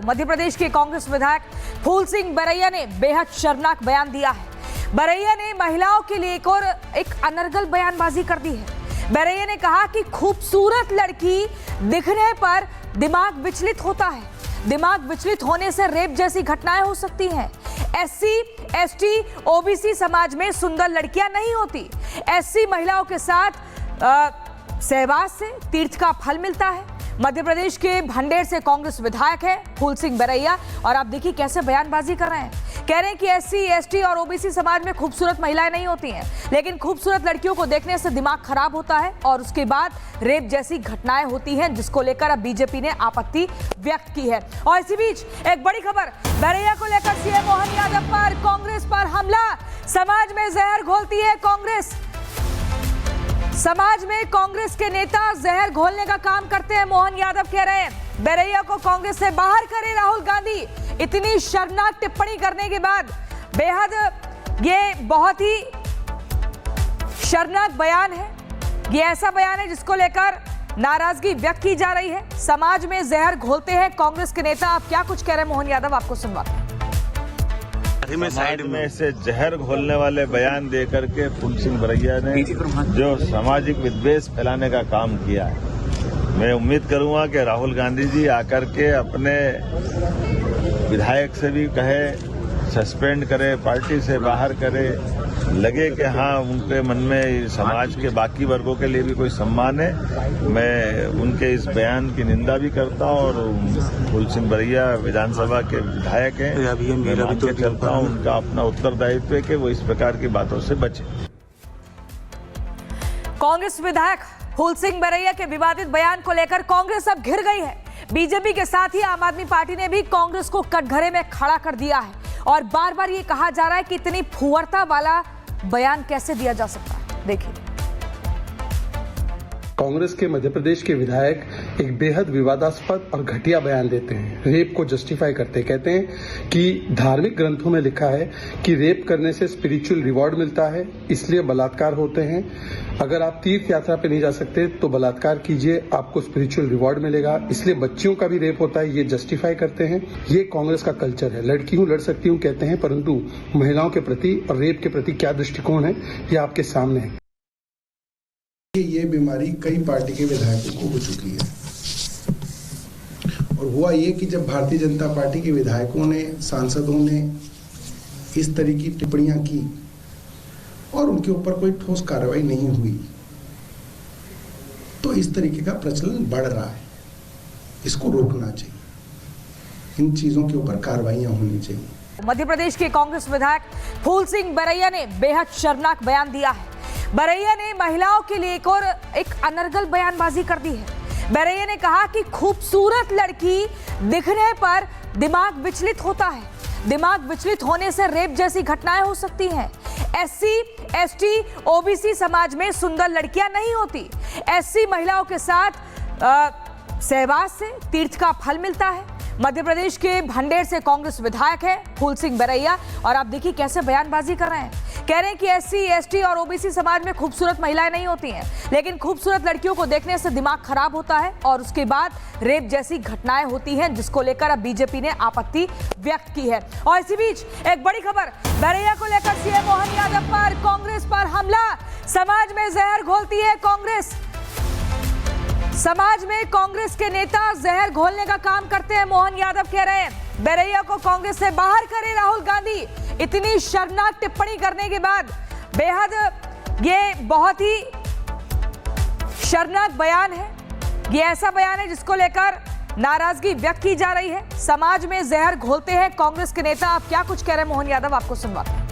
मध्य प्रदेश के कांग्रेस विधायक फूल सिंह बरैया ने बेहद शर्मनाक बयान दिया है। बरैया ने महिलाओं के लिए एक अनर्गल बयानबाजी कर दी है। बरैया ने कहा कि खूबसूरत लड़की दिखने पर दिमाग विचलित होता है। दिमाग विचलित होने से रेप जैसी घटनाएं हो सकती हैं। एससी, एसटी, ओबीसी समाज में सुंदर लड़कियां नहीं होती। एससी महिलाओं के साथ सहवास से तीर्थ का फल मिलता है। मध्य प्रदेश के भंडेर से कांग्रेस विधायक है फूल सिंह बरैया, और आप देखिए कैसे बयानबाजी कर रहे हैं। कह रहे हैं कि एससी, एसटी और ओबीसी समाज में खूबसूरत महिलाएं नहीं होती हैं, लेकिन खूबसूरत लड़कियों को देखने से दिमाग खराब होता है और उसके बाद रेप जैसी घटनाएं होती हैं, जिसको लेकर अब बीजेपी ने आपत्ति व्यक्त की है। और इसी बीच एक बड़ी खबर, बरैया को लेकर सीएम मोहन यादव पर कांग्रेस पर हमला। समाज में जहर घोलती है कांग्रेस। समाज में कांग्रेस के नेता जहर घोलने का काम करते हैं, मोहन यादव कह रहे हैं। बरैया को कांग्रेस से बाहर करे राहुल गांधी। इतनी शर्मनाक टिप्पणी करने के बाद बेहद ये बहुत ही शर्मनाक बयान है। ये ऐसा बयान है जिसको लेकर नाराजगी व्यक्त की जा रही है। समाज में जहर घोलते हैं कांग्रेस के नेता। आप क्या कुछ कह रहे हैं मोहन यादव, आपको सुनवाते हैं। समाज में से जहर घोलने वाले बयान देकर के फूल सिंह बरैया ने जो सामाजिक विद्वेष फैलाने का काम किया है, मैं उम्मीद करूंगा कि राहुल गांधी जी आकर के अपने विधायक से भी कहे सस्पेंड करे, पार्टी से बाहर करे। लगे कि हाँ उनके मन में समाज के बाकी वर्गों के लिए भी कोई सम्मान है। मैं उनके इस बयान की निंदा भी करता हूँ और फूल सिंह बरैया विधानसभा के विधायक हैं, मैं मान के चलता हूँ उनका अपना उत्तरदायित्व है कि वो इस प्रकार की बातों से बचे। कांग्रेस विधायक फूल सिंह बरैया के विवादित बयान को लेकर कांग्रेस अब घिर गई है। बीजेपी के साथ ही आम आदमी पार्टी ने भी कांग्रेस को कटघरे में खड़ा कर दिया है और बार बार ये कहा जा रहा है कि इतनी फुहरता वाला बयान कैसे दिया जा सकता है। देखिए, कांग्रेस के मध्य प्रदेश के विधायक एक बेहद विवादास्पद और घटिया बयान देते हैं। रेप को जस्टिफाई करते कहते हैं कि धार्मिक ग्रंथों में लिखा है कि रेप करने से स्पिरिचुअल रिवॉर्ड मिलता है, इसलिए बलात्कार होते हैं। अगर आप तीर्थ यात्रा पे नहीं जा सकते तो बलात्कार कीजिए, आपको स्पिरिचुअल रिवॉर्ड मिलेगा, इसलिए बच्चियों का भी रेप होता है, ये जस्टिफाई करते हैं। ये कांग्रेस का कल्चर है। लड़की हूँ लड़ सकती हूँ कहते हैं, परंतु महिलाओं के प्रति और रेप के प्रति क्या दृष्टिकोण है ये आपके सामने है। ये बीमारी कई पार्टी के विधायकों को हो चुकी है और हुआ ये कि जब भारतीय जनता पार्टी के विधायकों ने, सांसदों ने इस तरह की टिप्पणियां की और उनके ऊपर कोई ठोस कार्रवाई नहीं हुई, तो इस तरीके का प्रचलन बढ़ रहा है। इसको रोकना चाहिए, इन चीजों के ऊपर कार्रवाइयां होनी चाहिए। मध्य प्रदेश के कांग्रेस विधायक फूल सिंह बरैया ने बेहद शर्मनाक बयान दिया है। बरैया ने महिलाओं के लिए एक अनर्गल बयानबाजी कर दी है। बरैया ने कहा कि खूबसूरत लड़की दिखने पर दिमाग विचलित होता है। दिमाग विचलित होने से रेप जैसी घटनाएं हो सकती हैं। एससी, एसटी, ओबीसी समाज में सुंदर लड़कियां नहीं होती। एससी महिलाओं के साथ सहवास से तीर्थ का फल मिलता है। मध्य प्रदेश के भंडेर से कांग्रेस विधायक है फूल सिंह बरैया, और आप देखिए कैसे बयानबाजी कर रहे हैं। कह रहे हैं कि एससी, एसटी और ओबीसी समाज में खूबसूरत महिलाएं नहीं होती हैं, लेकिन खूबसूरत लड़कियों को देखने से दिमाग खराब होता है और उसके बाद रेप जैसी घटनाएं होती हैं, जिसको लेकर अब बीजेपी ने आपत्ति व्यक्त की है। और इसी बीच एक बड़ी खबर, बरैया को लेकर सीएम मोहन यादव पर कांग्रेस पर हमला। समाज में जहर घोलती है कांग्रेस। समाज में कांग्रेस के नेता जहर घोलने का काम करते हैं, मोहन यादव कह रहे हैं। बरैया को कांग्रेस से बाहर करे राहुल गांधी। इतनी शर्मनाक टिप्पणी करने के बाद बेहद ये बहुत ही शर्मनाक बयान है। ये ऐसा बयान है जिसको लेकर नाराजगी व्यक्त की जा रही है। समाज में जहर घोलते हैं कांग्रेस के नेता। आप क्या कुछ कह रहे हैं मोहन यादव, आपको सुनवाते हैं।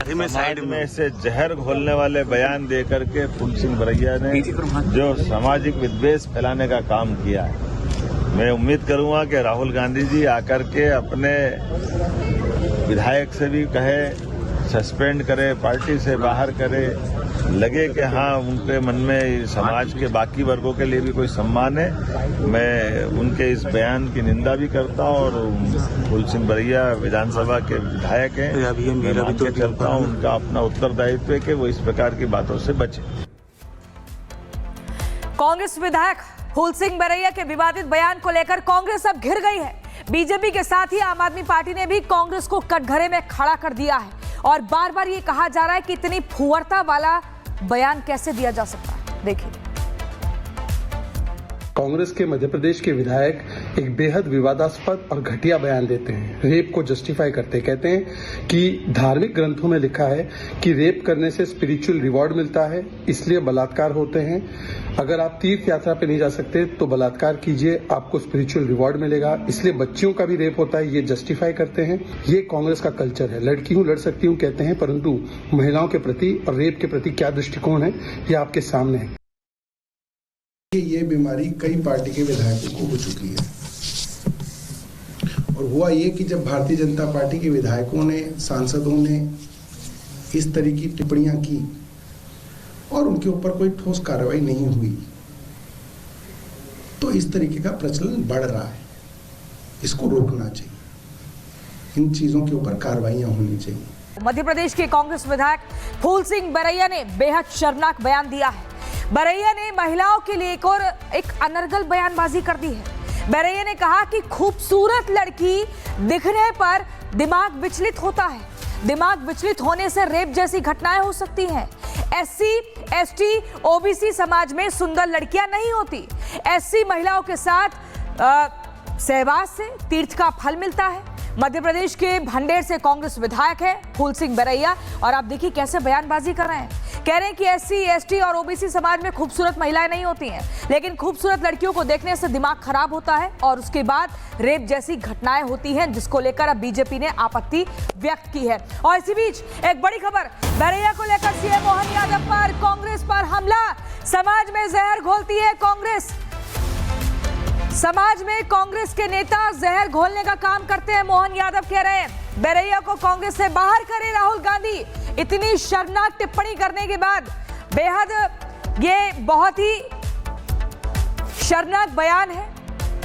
समाज में से जहर घोलने वाले बयान देकर के फूल सिंह बरैया ने जो सामाजिक विद्वेष फैलाने का काम किया है, मैं उम्मीद करूंगा कि राहुल गांधी जी आकर के अपने विधायक से भी कहे सस्पेंड करे, पार्टी से बाहर करे। लगे कि हाँ उनके मन में समाज के बाकी वर्गों के लिए भी कोई सम्मान है। मैं उनके इस बयान की निंदा भी करता हूँ और फूल सिंह बरैया विधानसभा के विधायक हैं, मैं मान के चलता हूँ उनका अपना उत्तरदायित्व है कि वो इस प्रकार की बातों से बचे। कांग्रेस विधायक फूल सिंह बरैया के विवादित बयान को लेकर कांग्रेस अब घिर गई है। बीजेपी के साथ ही आम आदमी पार्टी ने भी कांग्रेस को कटघरे में खड़ा कर दिया है और बार बार ये कहा जा रहा है कि इतनी फुहरता वाला बयान कैसे दिया जा सकता है। देखिए, कांग्रेस के मध्य प्रदेश के विधायक एक बेहद विवादास्पद और घटिया बयान देते हैं। रेप को जस्टिफाई करते कहते हैं कि धार्मिक ग्रंथों में लिखा है कि रेप करने से स्पिरिचुअल रिवॉर्ड मिलता है, इसलिए बलात्कार होते हैं। अगर आप तीर्थ यात्रा पे नहीं जा सकते तो बलात्कार कीजिए, आपको स्पिरिचुअल रिवॉर्ड मिलेगा, इसलिए बच्चियों का भी रेप होता है, ये जस्टिफाई करते हैं। ये कांग्रेस का कल्चर है। लड़की हूं लड़ सकती हूं कहते हैं, परंतु महिलाओं के प्रति और रेप के प्रति क्या दृष्टिकोण है ये आपके सामने है। ये बीमारी कई पार्टी के विधायकों को हो चुकी है और हुआ ये कि जब भारतीय जनता पार्टी के विधायकों ने, सांसदों ने इस तरह की टिप्पणियां की और उनके ऊपर कोई ठोस कार्रवाई नहीं हुई, तो इस तरीके का प्रचलन बढ़ रहा है। इसको रोकना चाहिए, इन चीजों के ऊपर कार्रवाइयां होनी चाहिए। मध्य प्रदेश के कांग्रेस विधायक फूल सिंह बरैया ने बेहद शर्मनाक बयान दिया है। बरैया ने महिलाओं के लिए एक अनर्गल बयानबाजी कर दी है। बरैया ने कहा कि खूबसूरत लड़की दिखने पर दिमाग विचलित होता है, दिमाग विचलित होने से रेप जैसी घटनाएं हो सकती हैं। एससी, एसटी, ओबीसी समाज में सुंदर लड़कियां नहीं होती। एससी महिलाओं के साथ सहवास से तीर्थ का फल मिलता है। मध्य प्रदेश के भंडेर से कांग्रेस विधायक है फूल सिंह बरैया और आप देखिए कैसे बयानबाजी कर रहे हैं। कह रहे हैं कि एससी, एसटी और ओबीसी समाज में खूबसूरत महिलाएं नहीं होती हैं, लेकिन खूबसूरत लड़कियों को देखने से दिमाग खराब होता है और उसके बाद रेप जैसी घटनाएं होती हैं, जिसको लेकर अब बीजेपी ने आपत्ति व्यक्त की है। और इसी बीच एक बड़ी खबर, बरैया को लेकर सीएम मोहन यादव पर कांग्रेस पर हमला। समाज में जहर घोलती है कांग्रेस। समाज में कांग्रेस के नेता जहर घोलने का काम करते हैं, मोहन यादव कह रहे हैं। बरैया को कांग्रेस से बाहर करे राहुल गांधी। इतनी शर्मनाक टिप्पणी करने के बाद बेहद ये बहुत ही शर्मनाक बयान है।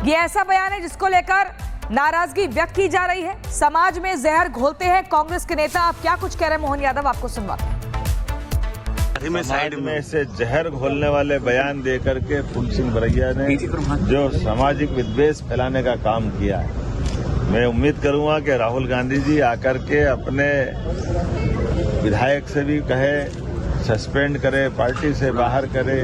ये ऐसा बयान है जिसको लेकर नाराजगी व्यक्त की जा रही है। समाज में जहर घोलते हैं कांग्रेस के नेता। आप क्या कुछ कह रहे हैं मोहन यादव, आपको सुनवाते हैं। समाज में से जहर घोलने वाले बयान दे करके फूल सिंह बरैया ने जो सामाजिक विद्वेष फैलाने का काम किया है, मैं उम्मीद करूंगा कि राहुल गांधी जी आकर के अपने विधायक से भी कहे, सस्पेंड करे, पार्टी से बाहर करे।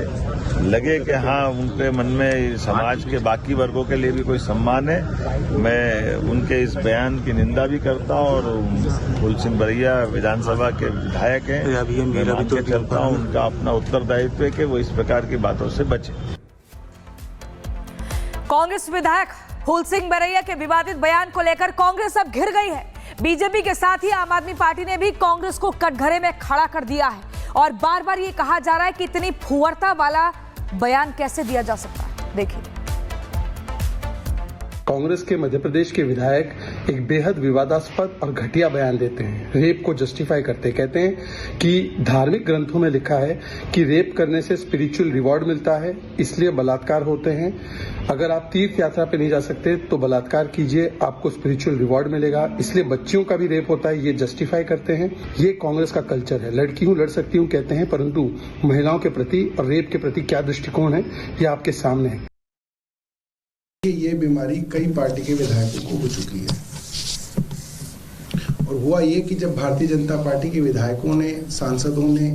लगे कि हाँ उनके मन में समाज के बाकी वर्गों के लिए भी कोई सम्मान है। मैं उनके इस बयान की निंदा भी करता हूं और फूल सिंह बरैया विधानसभा के विधायक हैं, मैं मान के चलता हूं उनका अपना उत्तरदायित्व है कि वो इस प्रकार की बातों से बचे। कांग्रेस विधायक फूल सिंह बरैया के विवादित बयान को लेकर कांग्रेस अब घिर गई है। बीजेपी के साथ ही आम आदमी पार्टी ने भी कांग्रेस को कटघरे में खड़ा कर दिया है और बार बार ये कहा जा रहा है कि इतनी फुहरता वाला बयान कैसे दिया जा सकता है। देखिए, कांग्रेस के मध्य प्रदेश के विधायक एक बेहद विवादास्पद और घटिया बयान देते हैं। रेप को जस्टिफाई करते कहते हैं कि धार्मिक ग्रंथों में लिखा है कि रेप करने से स्पिरिचुअल रिवॉर्ड मिलता है, इसलिए बलात्कार होते हैं। अगर आप तीर्थ यात्रा पे नहीं जा सकते तो बलात्कार कीजिए, आपको स्पिरिचुअल रिवॉर्ड मिलेगा, इसलिए बच्चियों का भी रेप होता है, ये जस्टिफाई करते हैं। ये कांग्रेस का कल्चर है। लड़की हूं लड़ सकती हूं कहते हैं, परंतु महिलाओं के प्रति और रेप के प्रति क्या दृष्टिकोण है ये आपके सामने है। ये बीमारी कई पार्टी के विधायकों को हो चुकी है और हुआ ये कि जब भारतीय जनता पार्टी के विधायकों ने, सांसदों ने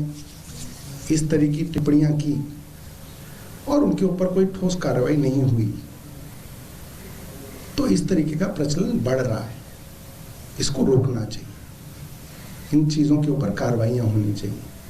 इस तरह की टिप्पणियां की और उनके ऊपर कोई ठोस कार्रवाई नहीं हुई, तो इस तरीके का प्रचलन बढ़ रहा है। इसको रोकना चाहिए, इन चीजों के ऊपर कार्रवाइयां होनी चाहिए।